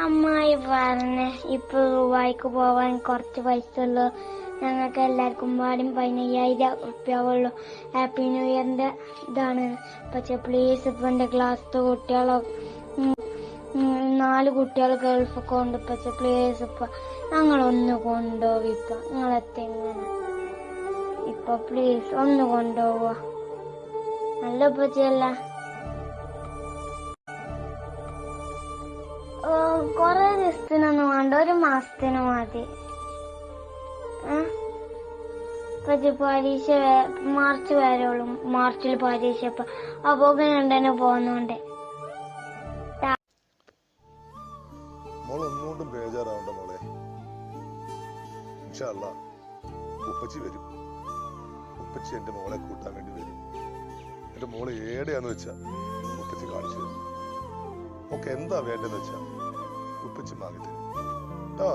അമ്മായി പറഞ്ഞ ഇപ്പൊ ദുബായിക്ക് പോവാൻ കുറച്ച് പൈസ ഉള്ളു. ഞങ്ങൾക്ക് എല്ലാവർക്കും പാടും 15,000 ഉറുപ്പ്യാവുള്ളൂ. ഹാപ്പി ന്യൂ ഇയറിന്റെ ഇതാണ്. പക്ഷെ പ്ലീസ് ഇപ്പൊ എന്റെ ക്ലാസ്സിലെ കുട്ടികളോ 4 കുട്ടികൾ ഗൾഫൊക്കെ ഉണ്ട്. പക്ഷെ പ്ലീസ് ഇപ്പൊ ഞങ്ങളൊന്ന് കൊണ്ടുപോകും. ഇപ്പൊ നിങ്ങളെത്തെങ്ങനെ ഇപ്പൊ പ്ലീസ് ഒന്ന് കൊണ്ടുപോവുക. നല്ല പച്ചയല്ല. കൊറേ ദിവസത്തിനൊന്നും വേണ്ട, 1 മാസത്തിന് മതി. പരീക്ഷ മാർച്ച് വരെയുള്ളൂ. മാർച്ചിൽ പരീക്ഷ. അപ്പൊ ഉടനെ പോകുന്നുണ്ട്. മോളൊന്നുകൊണ്ടും ബേജാറാവണ്ട മോളെ. ഇൻഷാ അല്ലാഹ് ഉപ്പച്ചി വരും. ഉപ്പച്ചി എന്റെ മോളെ കൂട്ടാൻ വേണ്ടി വരും. എന്റെ മോള് ഏടെയാന്ന് വെച്ചാ ഉപ്പച്ചി കാണിച്ചു തരും. ഒക്കെ എന്താ വേണ്ടെന്ന് വെച്ചാ ഉപ്പച്ചി വാങ്ങി തരും കേട്ടോ.